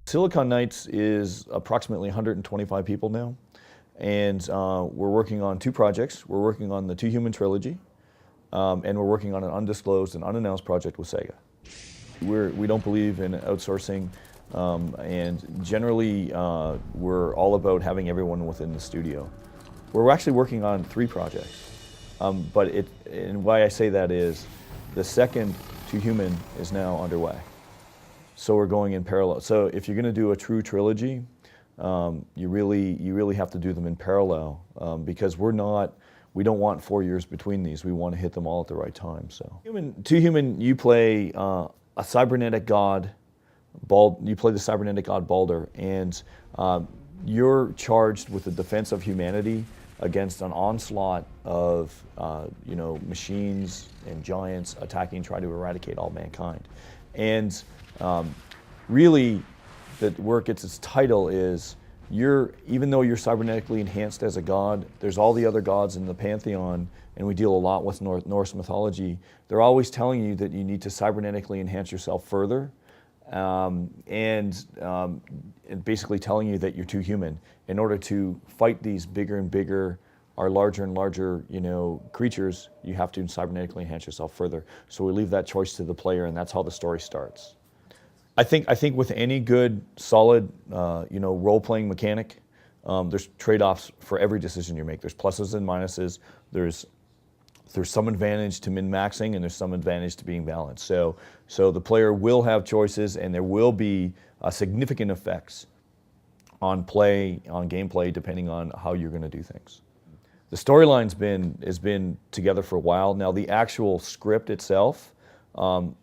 Silicon Knights is approximately 125 people now, and we're working on 2 projects. We're working on the 2 Human Trilogy, and we're working on an undisclosed and unannounced project with Sega. We don't believe in outsourcing, and generally we're all about having everyone within the studio. We're actually working on 3 projects, and why I say that is the second 2 Human is now underway. So we're going in parallel. So if you're going to do a true trilogy, you really have to do them in parallel, because we don't want 4 years between these. We want to hit them all at the right time. So 2 Human, you play a cybernetic god, you play the cybernetic god Balder, and you're charged with the defense of humanity against an onslaught of machines and giants attacking, trying to eradicate all mankind. And really, where it gets its title is, even though you're cybernetically enhanced as a god, there's all the other gods in the pantheon, and we deal a lot with Norse mythology. They're always telling you that you need to cybernetically enhance yourself further, and basically telling you that you're too human. In order to fight these bigger and bigger, our larger and larger, creatures, you have to cybernetically enhance yourself further. So we leave that choice to the player, and that's how the story starts. I think with any good, solid, role-playing mechanic, there's trade-offs for every decision you make. There's pluses and minuses. There's some advantage to min-maxing, and there's some advantage to being balanced. So the player will have choices, and there will be significant effects on gameplay, depending on how you're going to do things. The storyline's has been together for a while now. The actual script itself,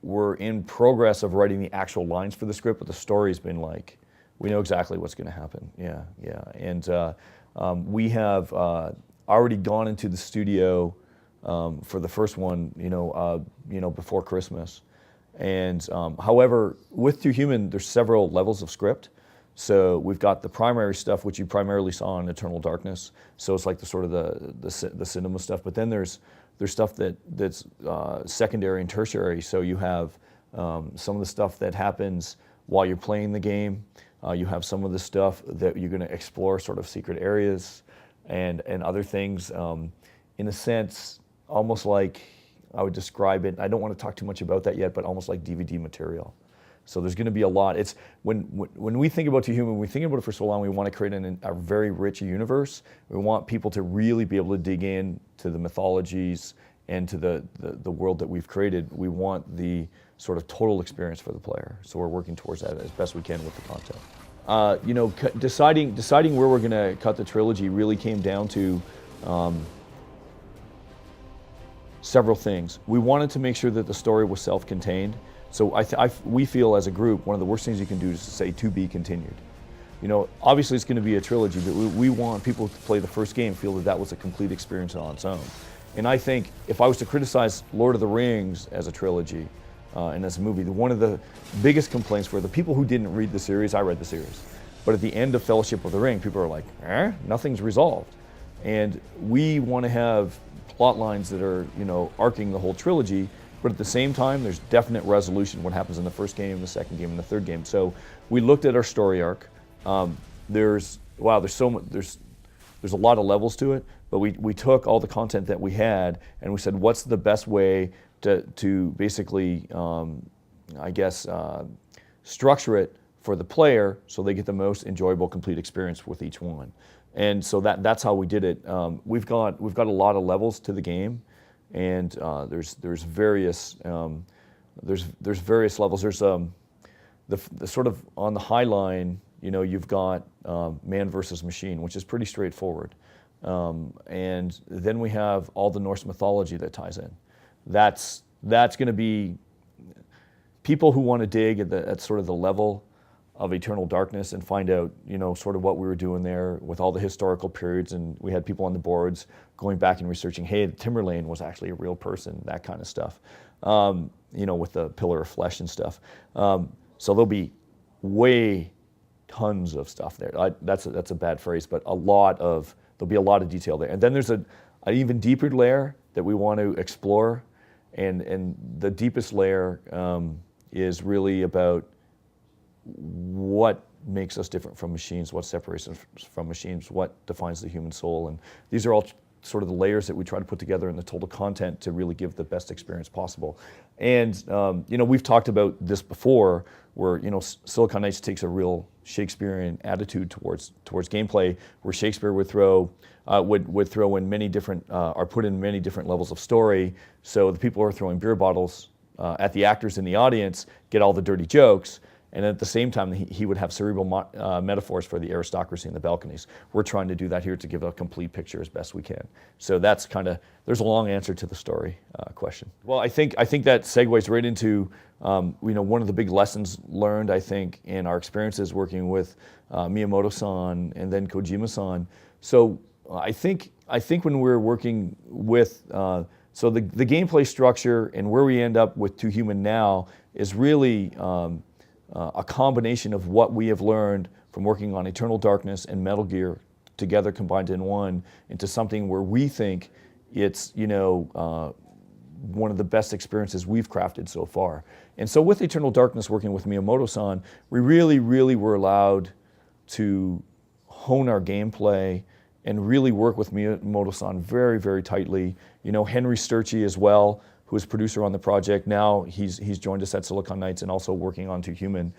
we're in progress of writing the actual lines for the script, but the story's been like, we know exactly what's going to happen. Yeah. And we have already gone into the studio for the first one, before Christmas. And however, with 2 Human, there's several levels of script. So we've got the primary stuff, which you primarily saw in Eternal Darkness. So it's like the cinema stuff. But then there's stuff that's secondary and tertiary. So you have some of the stuff that happens while you're playing the game. You have some of the stuff that you're going to explore, sort of secret areas and other things. In a sense, almost like I would describe it. I don't want to talk too much about that yet, but almost like DVD material. So there's going to be a lot. It's when we think about 2 Human, we think about it for so long. We want to create a very rich universe. We want people to really be able to dig in to the mythologies and to the world that we've created. We want the sort of total experience for the player. So we're working towards that as best we can with the content. Deciding where we're going to cut the trilogy really came down to several things. We wanted to make sure that the story was self-contained. So we feel as a group, one of the worst things you can do is to say to be continued. Obviously it's going to be a trilogy, but we want people to play the first game, feel that was a complete experience on its own. And I think if I was to criticize Lord of the Rings as a trilogy and as a movie, one of the biggest complaints were the people who didn't read the series. I read the series. But at the end of Fellowship of the Ring, people are like, nothing's resolved. And we want to have plot lines that are, arcing the whole trilogy. But at the same time, there's definite resolution, what happens in the first game, the second game, and the third game. So we looked at our story arc. There's a lot of levels to it, but we took all the content that we had and we said, what's the best way to basically, structure it for the player so they get the most enjoyable, complete experience with each one. And so that's how we did it. We've got a lot of levels to the game. And there's various levels. There's the sort of on the high line, you've got man versus machine, which is pretty straightforward. And then we have all the Norse mythology that ties in. That's going to be people who want to dig at sort of the level of Eternal Darkness and find out, sort of what we were doing there with all the historical periods. And we had people on the boards going back and researching, hey, Timberlane was actually a real person, that kind of stuff, with the pillar of flesh and stuff. So there'll be tons of stuff there. That's a bad phrase, but there'll be a lot of detail there. And then there's an even deeper layer that we want to explore. And the deepest layer is really about what makes us different from machines, what separates us from machines, what defines the human soul. And these are all sort of the layers that we try to put together in the total content to really give the best experience possible. And we've talked about this before, where Silicon Knights takes a real Shakespearean attitude towards gameplay, where Shakespeare would throw in many different or put in many different levels of story. So the people who are throwing beer bottles at the actors in the audience get all the dirty jokes. And at the same time, he would have cerebral metaphors for the aristocracy in the balconies. We're trying to do that here to give a complete picture as best we can. So that's there's a long answer to the story question. Well, I think that segues right into one of the big lessons learned, I think, in our experiences working with Miyamoto-san and then Kojima-san. So I think when we're working with so the gameplay structure and where we end up with Too Human now is really a combination of what we have learned from working on Eternal Darkness and Metal Gear together combined in one into something where we think it's one of the best experiences we've crafted so far. And so with Eternal Darkness, working with Miyamoto-san, we really, really were allowed to hone our gameplay and really work with Miyamoto-san very, very tightly. Henry Sturchy as well, who is producer on the project. Now he's joined us at Silicon Knights and also working on Too Human.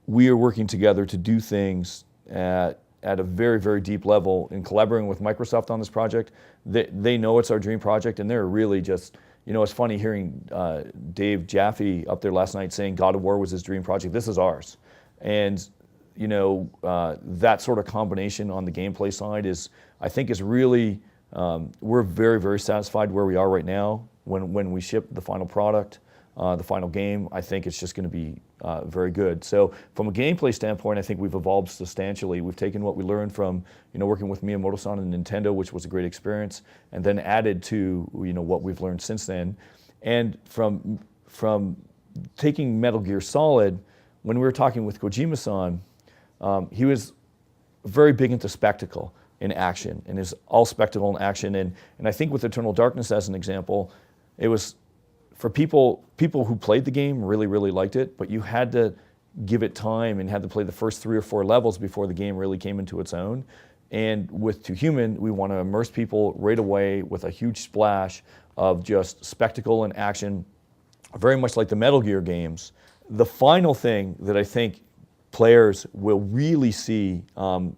We are working together to do things at a very, very deep level in collaborating with Microsoft on this project. They know it's our dream project, and they're really just, it's funny hearing Dave Jaffe up there last night saying God of War was his dream project. This is ours. And that sort of combination on the gameplay side I think is really, we're very, very satisfied where we are right now. When we ship the final product, the final game, I think it's just going to be very good. So from a gameplay standpoint, I think we've evolved substantially. We've taken what we learned from working with Miyamoto-san and Nintendo, which was a great experience, and then added to what we've learned since then. And from taking Metal Gear Solid, when we were talking with Kojima-san, he was very big into spectacle in action, and is all spectacle and action. And I think with Eternal Darkness as an example, it was for people who played the game really, really liked it, but you had to give it time and had to play the first 3 or 4 levels before the game really came into its own. And with Too Human, we want to immerse people right away with a huge splash of just spectacle and action, very much like the Metal Gear games. The final thing that I think players will really see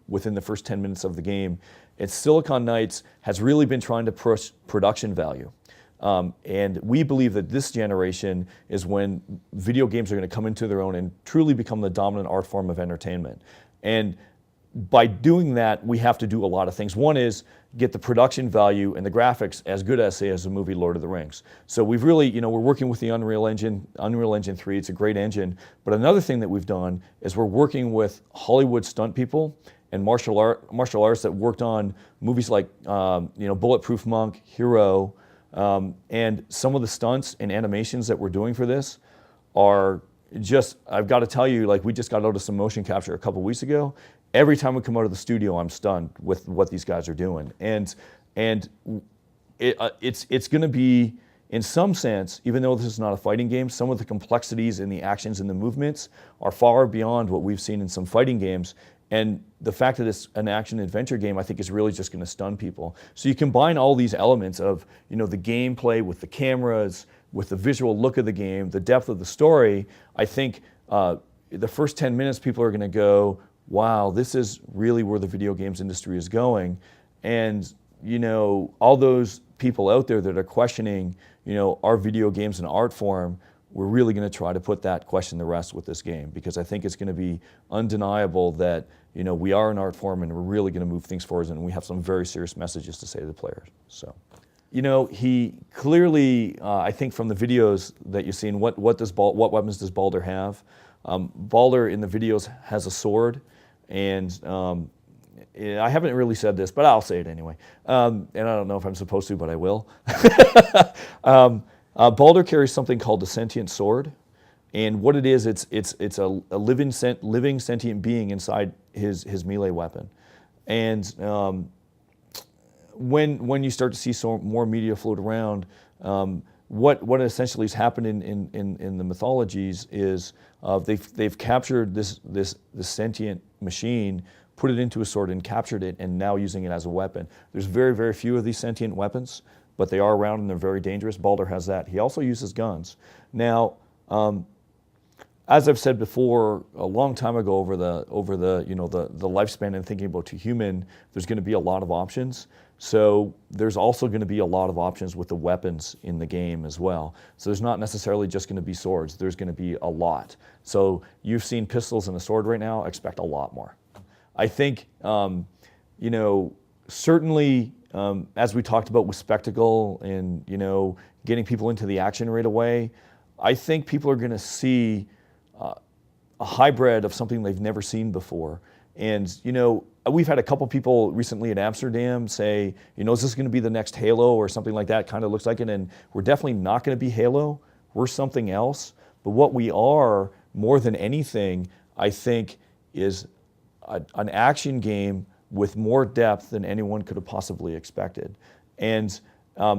within the first 10 minutes of the game, is Silicon Knights has really been trying to push production value. And we believe that this generation is when video games are going to come into their own and truly become the dominant art form of entertainment. And by doing that, we have to do a lot of things. One is get the production value and the graphics as good as, say, as the movie Lord of the Rings. So we've really, we're working with the Unreal Engine 3. It's a great engine. But another thing that we've done is we're working with Hollywood stunt people and martial artists that worked on movies like, Bulletproof Monk, Hero, and some of the stunts and animations that we're doing for this are just, I've got to tell you, like, we just got out of some motion capture a couple weeks ago. Every time we come out of the studio, I'm stunned with what these guys are doing. And it's going to be, in some sense, even though this is not a fighting game, some of the complexities in the actions and the movements are far beyond what we've seen in some fighting games. And the fact that it's an action-adventure game, I think, is really just going to stun people. So you combine all these elements of, the gameplay with the cameras, with the visual look of the game, the depth of the story. I think the first 10 minutes, people are going to go, wow, this is really where the video games industry is going. And, all those people out there that are questioning, are video games an art form, we're really going to try to put that question to rest with this game, because I think it's going to be undeniable that, we are an art form and we're really going to move things forward, and we have some very serious messages to say to the players. So, he clearly, I think from the videos that you've seen, what weapons does Baldur have? Baldur in the videos has a sword, and I haven't really said this, but I'll say it anyway. And I don't know if I'm supposed to, but I will. Baldur carries something called a sentient sword, and what it is, it's a living sentient being inside his melee weapon. And when you start to see some more media float around, what essentially has happened in the mythologies is they've captured this sentient machine, put it into a sword and captured it, and now using it as a weapon. There's very, very few of these sentient weapons, but they are around and they're very dangerous. Baldur has that. He also uses guns. Now, as I've said before, a long time ago, over the lifespan and thinking about to human, there's going to be a lot of options. So there's also going to be a lot of options with the weapons in the game as well. So there's not necessarily just going to be swords. There's going to be a lot. So you've seen pistols and a sword right now. Expect a lot more. I think, certainly, as we talked about with spectacle and, getting people into the action right away, I think people are going to see a hybrid of something they've never seen before. And, we've had a couple people recently in Amsterdam say, is this going to be the next Halo or something like that? Kind of looks like it. And we're definitely not going to be Halo. We're something else. But what we are, more than anything, I think, is an action game with more depth than anyone could have possibly expected. And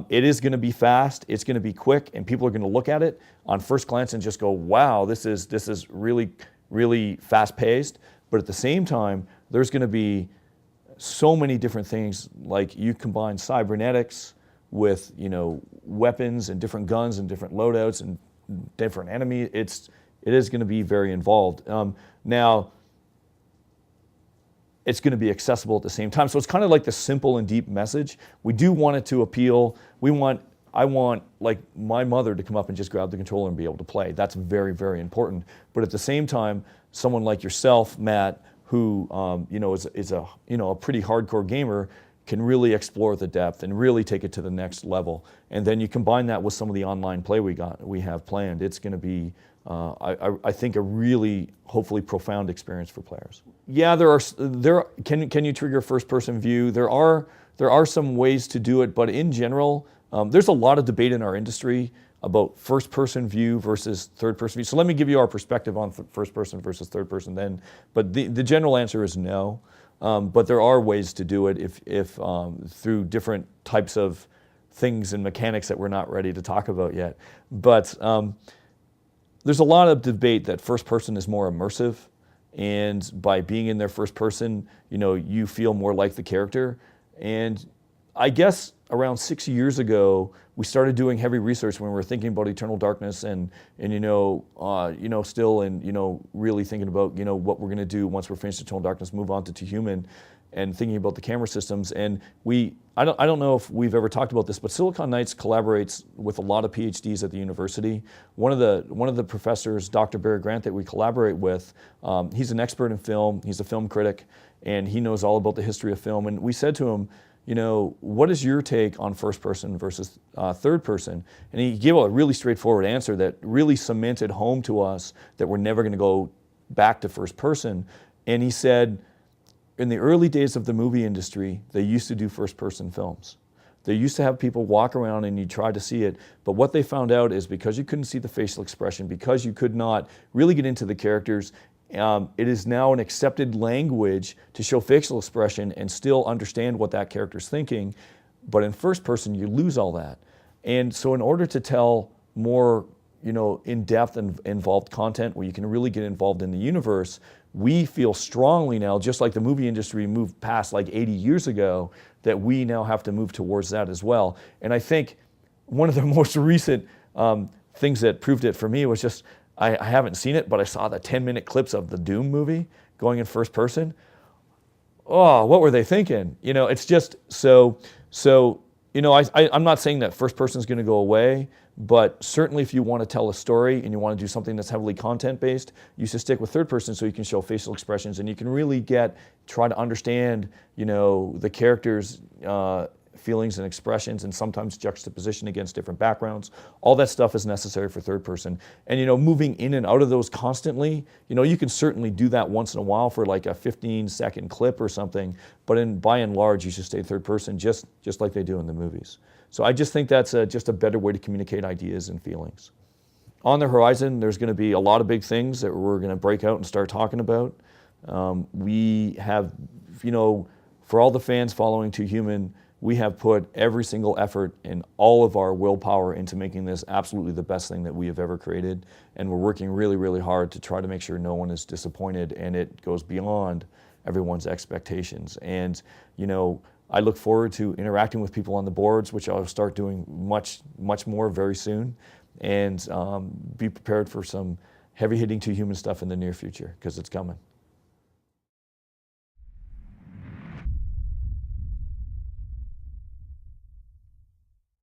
it is going to be fast, it's going to be quick, and people are going to look at it on first glance and just go, wow, this is really, really fast-paced. But at the same time, there's going to be so many different things, like you combine cybernetics with, weapons and different guns and different loadouts and different enemies. It is going to be very involved. Now, it's going to be accessible at the same time. So it's kind of like the simple and deep message. We do want it to appeal. I want like my mother to come up and just grab the controller and be able to play. That's very, very important. But at the same time, someone like yourself, Matt, who is a pretty hardcore gamer, can really explore the depth and really take it to the next level. And then you combine that with some of the online play we have planned. It's going to be, I think, a really, hopefully, profound experience for players. Yeah, can you trigger first-person view? There are some ways to do it, but in general, there's a lot of debate in our industry about first-person view versus third-person view. So let me give you our perspective on first-person versus third-person then. But the general answer is no. But there are ways to do it if through different types of things and mechanics that we're not ready to talk about yet. But there's a lot of debate that first person is more immersive, and by being in their first person, you feel more like the character. And I guess around 6 years ago, we started doing heavy research when we were thinking about Eternal Darkness and still really thinking about what we're going to do once we're finished Eternal Darkness, move on to Human, and thinking about the camera systems. And I don't know if we've ever talked about this, but Silicon Knights collaborates with a lot of PhDs at the university. One of the professors, Dr. Barry Grant, that we collaborate with, he's an expert in film. He's a film critic, and he knows all about the history of film. And we said to him, what is your take on first person versus third person? And he gave a really straightforward answer that really cemented home to us that we're never going to go back to first person. And he said, in the early days of the movie industry, they used to do first person films. They used to have people walk around and you try to see it, but what they found out is because you couldn't see the facial expression, because you could not really get into the characters, it is now an accepted language to show facial expression and still understand what that character's thinking. But in first person, you lose all that. And so in order to tell more, in-depth and involved content where you can really get involved in the universe, we feel strongly now, just like the movie industry moved past like 80 years ago, that we now have to move towards that as well. And I think one of the most recent things that proved it for me was just, I haven't seen it, but I saw the 10-minute clips of the Doom movie going in first person. Oh, what were they thinking? It's just so I'm not saying that first person is going to go away, but certainly if you want to tell a story and you want to do something that's heavily content-based, you should stick with third person so you can show facial expressions and you can really try to understand, the characters' feelings and expressions, and sometimes juxtaposition against different backgrounds. All that stuff is necessary for third person. And moving in and out of those constantly, you can certainly do that once in a while for like a 15-second clip or something, but by and large, you should stay third person just like they do in the movies. So I just think that's just a better way to communicate ideas and feelings. On the horizon, there's going to be a lot of big things that we're going to break out and start talking about. We have, for all the fans following To Human, we have put every single effort and all of our willpower into making this absolutely the best thing that we have ever created. And we're working really, really hard to try to make sure no one is disappointed and it goes beyond everyone's expectations. And, you know, I look forward to interacting with people on the boards, which I'll start doing much, much more very soon, and be prepared for some heavy-hitting Two Human stuff in the near future, because it's coming.